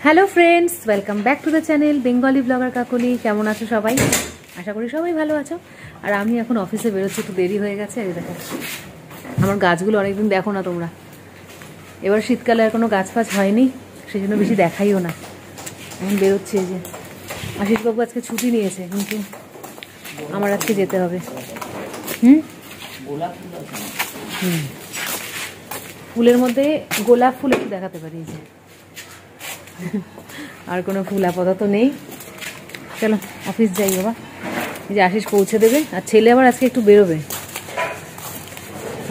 Hello friends, welcome back to the channel Bengali blogger Kakoli. কেমন আছো সবাই? আশা করি সবাই ভালো আছো। আর আমি এখন অফিসে বেরোচ্ছি, একটু দেরি হয়ে গেছে। এই দেখো আমার গাছগুলো অনেকদিন দেখো না তোমরা। এবার শীতকালে আর কোনো গাছ ফাছ হয়নি, সেই জন্য বেশি দেখাইও না। এখন বেরোচ্ছে। এই যে আশিসবাবু আজকে ছুটি নিয়েছে, কিন্তু আমার আজকে যেতে হবে। ফুলের মধ্যে গোলাপ ফুল একটু দেখাতে পারি, যে আর কোনো ফুল আপাতত নেই। চলো অফিস যাই বাবা। এই যে আশিস পৌঁছে দেবে, আর ছেলে আবার আজকে একটু বেরোবে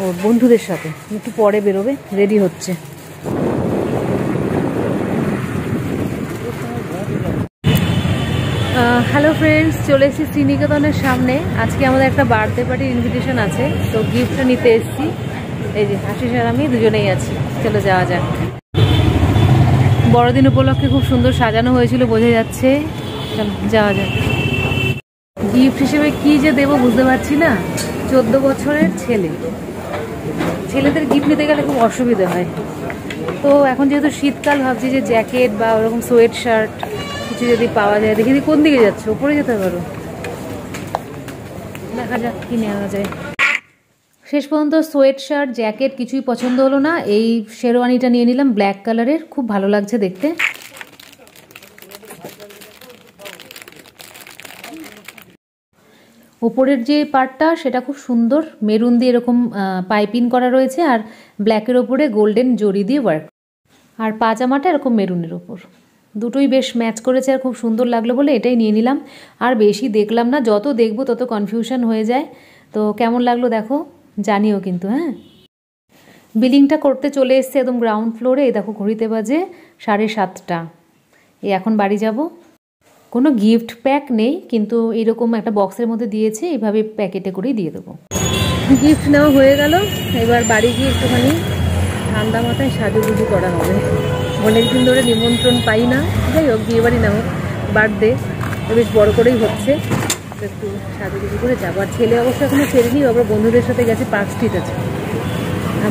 ওর বন্ধুদের সাথে, একটু পরে বেরোবে, রেডি হচ্ছে। হ্যালো ফ্রেন্ডস, চলে এসেছি শ্রীনিকেতনের সামনে। আজকে আমাদের একটা বার্থডে পার্টির ইনভিটেশন আছে, তো গিফটটা নিতে এসেছি। এই যে আশিস আর আমি দুজনেই আছি। চলো যাওয়া যাক। বড়দিন উপলক্ষে খুব সুন্দর সাজানো হয়েছিল, বোঝা যাচ্ছে। চলো যাওয়া যাক। গিফট হিসেবে কি যে দেবো বুঝতে পারছি না। 14 বছরের ছেলে, ছেলেদের গিফট নিতে গেলে খুব অসুবিধা হয়। তো এখন যেহেতু শীতকাল, ভাবছি যে জ্যাকেট বা ওরকম সোয়েট শার্ট কিছু যদি পাওয়া যায়। দেখি কোন দিকে যাচ্ছে, ওপরে যেতে পারো, দেখা যাক কি নেওয়া যায়। শেষ পর্যন্ত সোয়েট শার্ট জ্যাকেট কিছুই পছন্দ হলো না। এই শেরওয়ানিটা নিয়ে নিলাম, ব্ল্যাক কালারের, খুব ভালো লাগছে দেখতে। ওপরের যে পার্টটা সেটা খুব সুন্দর, মেরুন দিয়ে এরকম পাইপিং করা রয়েছে, আর ব্ল্যাকের ওপরে গোল্ডেন জরি দিয়ে ওয়ার্ক। আর পাজামাটা এরকম মেরুনের ওপর, দুটোই বেশ ম্যাচ করেছে আর খুব সুন্দর লাগলো বলে এটাই নিয়ে নিলাম। আর বেশি দেখলাম না, যত দেখবো তত কনফিউশন হয়ে যায়। তো কেমন লাগলো দেখো, জানিও কিন্তু। হ্যাঁ, বিলিংটা করতে চলে এসছে একদম গ্রাউন্ড ফ্লোরে। এই দেখো ঘড়িতে বাজে 7:30। এই এখন বাড়ি যাব। কোনো গিফট প্যাক নেই, কিন্তু এরকম একটা বক্সের মধ্যে দিয়েছে, এইভাবে প্যাকেটে করেই দিয়ে দেবো। গিফট নেওয়া হয়ে গেল। এবার বাড়ি গিয়ে একটুখানি ঠান্ডা মাথায় সাজুগুজু করা হবে। অনেকদিন ধরে নিমন্ত্রণ পাই না, যাই হোক বিয়ে বাড়ি না হোক, বার্থডে বেশ বড় করেই হচ্ছে, একটু সাজুগুজু করে যাবো। আর ছেলে অবশ্য এখনো ফেরেনি, আবার বন্ধুদের সাথে গেছে, পার্ক স্ট্রিট আছে।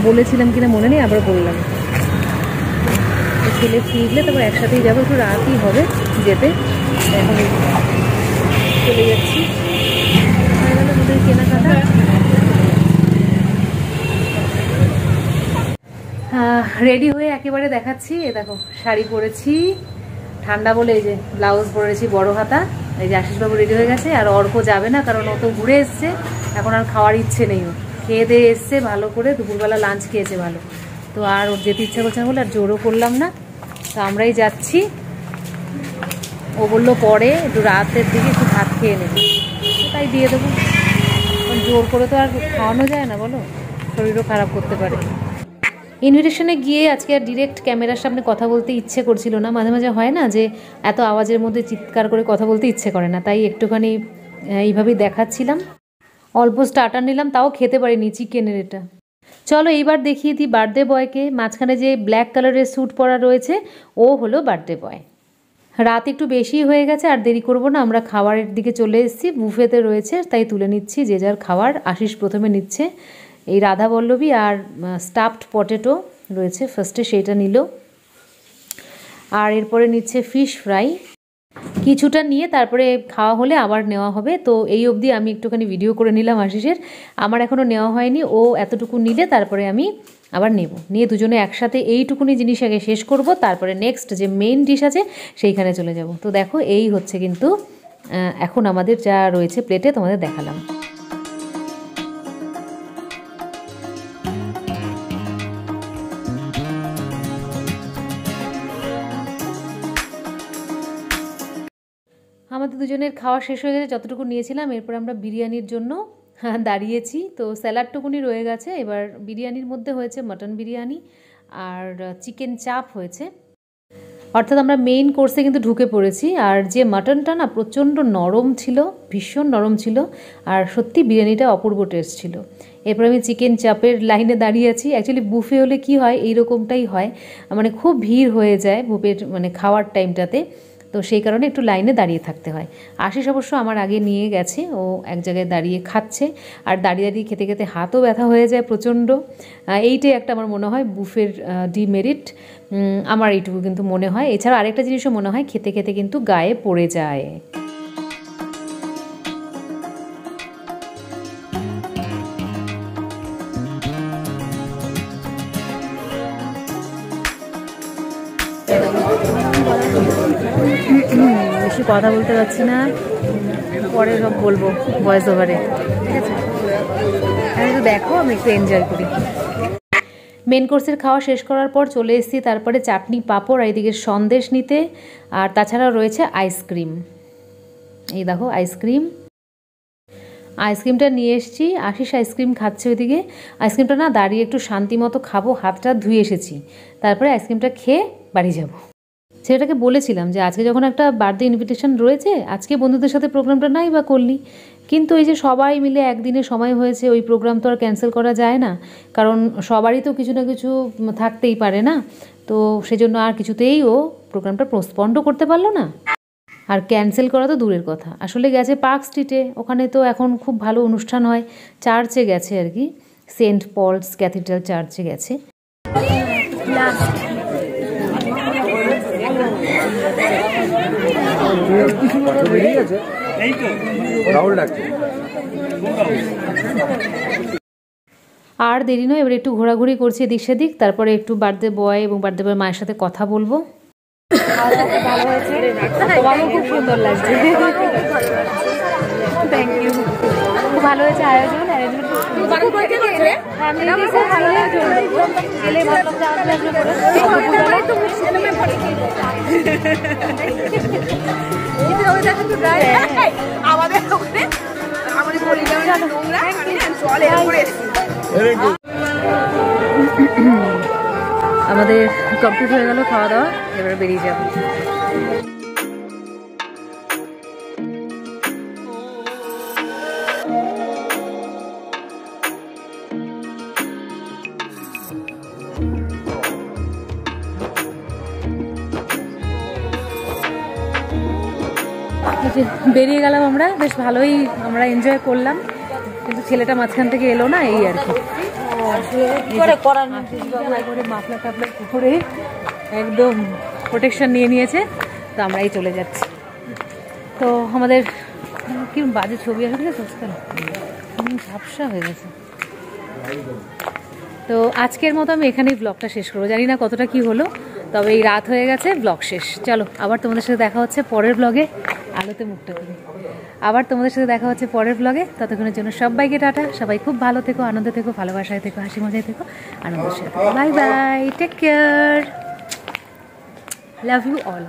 বলেছিলাম কিনা মনে নেই, আবার বললাম। ছেলে ফিরলে তারপর একসাথেই যাবো, একটু রাতই হবে যেতে। এখন চলে যাচ্ছি, হয়ে গেল ওদের কেনাকাটা। রেডি হয়ে একেবারে দেখাচ্ছি। এ দেখো শাড়ি পরেছি, ঠান্ডা বলে এই যে ব্লাউজ পরেছি বড় হাতা। এই যে আশিসবাবু রেডি হয়ে গেছে, আর অর্ক যাবে না, কারণ ও তো ঘুরে এসছে, এখন আর খাওয়ার ইচ্ছে নেই। ও খেয়ে দিয়ে এসছে ভালো করে, দুপুরবেলা লাঞ্চ খেয়েছে ভালো, তো আর ওর যেতে ইচ্ছা করছে না বলে আর জোরও করলাম না। তো আমরাই যাচ্ছি। ও বললো পরে একটু রাতের দিকে একটু ভাত খেয়ে নেবে, তাই দিয়ে দেবো। জোর করে তো আর খাওয়ানো যায় না, বলো, শরীরও খারাপ করতে পারে। ইনভিটেশনে গিয়ে আজকে আর ডিরেক্ট ক্যামেরার সামনে কথা বলতে ইচ্ছে করছিল না। মাঝে মাঝে হয় না যে এত আওয়াজের মধ্যে চিৎকার করে কথা বলতে ইচ্ছে করে না, তাই একটুখানি এইভাবেই দেখাচ্ছিলাম। অল্প স্টার্টার নিলাম, তাও খেতে পারিনি, চিকেনের এটা। চলো এইবার দেখিয়ে দিই বার্থডে বয়কে। মাঝখানে যে ব্ল্যাক কালারের স্যুট পরা রয়েছে, ও হলো বার্থডে বয়। রাত একটু বেশি হয়ে গেছে, আর দেরি করব না, আমরা খাবারের দিকে চলে এসেছি। বুফেতে রয়েছে, তাই তুলে নিচ্ছি যে যার খাবার। আশিস প্রথমে নিচ্ছে এই রাধা বল্লভী, আর স্টাফড পটেটো রয়েছে ফার্স্টে, সেইটা নিল। আর এরপরে নিচ্ছে ফিশ ফ্রাই। কিছুটা নিয়ে তারপরে খাওয়া হলে আবার নেওয়া হবে। তো এই অবধি আমি একটুখানি ভিডিও করে নিলাম আশিসের, আমার এখনও নেওয়া হয়নি। ও এতটুকু নিলে তারপরে আমি আবার নেব, নিয়ে দুজনে একসাথে এইটুকুনি জিনিস আগে শেষ করব, তারপরে নেক্সট যে মেইন ডিশ আছে সেইখানে চলে যাব। তো দেখো এই হচ্ছে কিন্তু এখন আমাদের যা রয়েছে প্লেটে, তোমাদের দেখালাম। আমাদের দুজনের খাওয়া শেষ হয়ে গেছে, যতটুকু নিয়েছিলাম। এরপর আমরা বিরিয়ানির জন্য দাঁড়িয়েছি। তো স্যালাডটুকুনি রয়ে গেছে। এবার বিরিয়ানির মধ্যে হয়েছে মাটন বিরিয়ানি আর চিকেন চাপ হয়েছে, অর্থাৎ আমরা মেইন কোর্সে কিন্তু ঢুকে পড়েছি। আর যে মাটনটা না প্রচণ্ড নরম ছিল, ভীষণ নরম ছিল, আর সত্যি বিরিয়ানিটা অপূর্ব টেস্ট ছিল। এরপর আমি চিকেন চাপের লাইনে দাঁড়িয়ে আছি। অ্যাকচুয়ালি বুফে হলে কি হয়, এইরকমটাই হয়, মানে খুব ভিড় হয়ে যায় বুফের মানে খাওয়ার টাইমটাতে। তো সেই কারণে একটু লাইনে দাঁড়িয়ে থাকতে হয়। আশিস অবশ্য আমার আগে নিয়ে গেছে, ও এক জায়গায় দাঁড়িয়ে খাচ্ছে, আর দাঁড়িয়ে দাঁড়িয়ে খেতে খেতে হাতও ব্যথা হয়ে যায় প্রচণ্ড। এইটাই একটা আমার মনে হয় বুফের ডিমেরিট, আমার এইটুকু কিন্তু মনে হয়। এছাড়া আরেকটা জিনিসও মনে হয়, খেতে খেতে কিন্তু গায়ে পড়ে যায়। বেশি কথা বলতে পারছি না, পরে সব বলবো ভয়েস ওভারে, ঠিক আছে? একটু দেখো, আমি একটু এনজয় করি। মেন কোর্সের খাওয়া শেষ করার পর চলে এসেছি তারপরে চাটনি পাঁপড় আর এদিকে সন্দেশ নিতে, আর তাছাড়া রয়েছে আইসক্রিম। এই দেখো আইসক্রিমটা নিয়ে এসেছি। আশিস আইসক্রিম খাচ্ছে ওইদিকে। আইসক্রিমটা না দাঁড়িয়ে একটু শান্তি মতো খাবো, হাতটা ধুয়ে এসেছি, তারপরে আইসক্রিমটা খেয়ে বাড়ি যাব। ছেলেটাকে বলেছিলাম যে আজকে যখন একটা বার্থডে ইনভিটেশন রয়েছে, আজকে বন্ধুদের সাথে প্রোগ্রামটা নাই বা করলি, কিন্তু এই যে সবাই মিলে একদিনে সময় হয়েছে, ওই প্রোগ্রাম তো আর ক্যান্সেল করা যায় না, কারণ সবারই তো কিছু না কিছু থাকতেই পারে না। তো সেজন্য আর কিছুতেই ও প্রোগ্রামটা পোস্টপন্ডও করতে পারলো না, আর ক্যান্সেল করা তো দূরের কথা। আসলে গেছে পার্ক স্ট্রিটে, ওখানে তো এখন খুব ভালো অনুষ্ঠান হয়, চার্চে গেছে আর কি, সেন্ট পলস ক্যাথিড্রাল চার্চে গেছে। আর দেরি নয়, এবার একটু ঘোরাঘুরি করছি এদিক সেদিক, তারপরে একটু বার্থডে বয় এবং বার্থডে বয়ের মায়ের সাথে কথা বলবো। ভালো হয়েছে, তোমারও খুব সুন্দর লাগছে। থ্যাংক ইউ, খুব ভালো হয়েছে আয়োজন। আমাদের কমপ্লিট হয়ে গেল খাওয়া দাওয়া, এবার বেরিয়ে যাবো। বেরিয়ে গেলাম আমরা, বেশ ভালোই আমরা এনজয় করলাম, কিন্তু ছেলেটা মাঝখান থেকে এলো না, এই আর কি। মাফলা টাফলা করে একদম প্রোটেকশন নিয়ে নিয়েছে, তো আমরাই চলে যাচ্ছি। তো আমাদের কি বাজে ছবি আসে, ঠিক আছে, ঝাপসা হয়ে গেছে। তো আজকের মতো আমি এখানেই ব্লগটা শেষ করবো, জানি না কতটা কি হলো, তবে এই রাত হয়ে গেছে, ব্লগ শেষ। চলো আবার তোমাদের সাথে দেখা হচ্ছে পরের ব্লগে। আলোতে মুখটা করি, আবার তোমাদের সাথে দেখা হচ্ছে পরের ব্লগে। ততক্ষণের জন্য সবাইকে টাটা, সবাই খুব ভালো থেকো, আনন্দে থেকো, ভালোবাসায় থেকো, হাসি মজায় থেকো, আনন্দের সাথে। Bye bye, take care, love you all.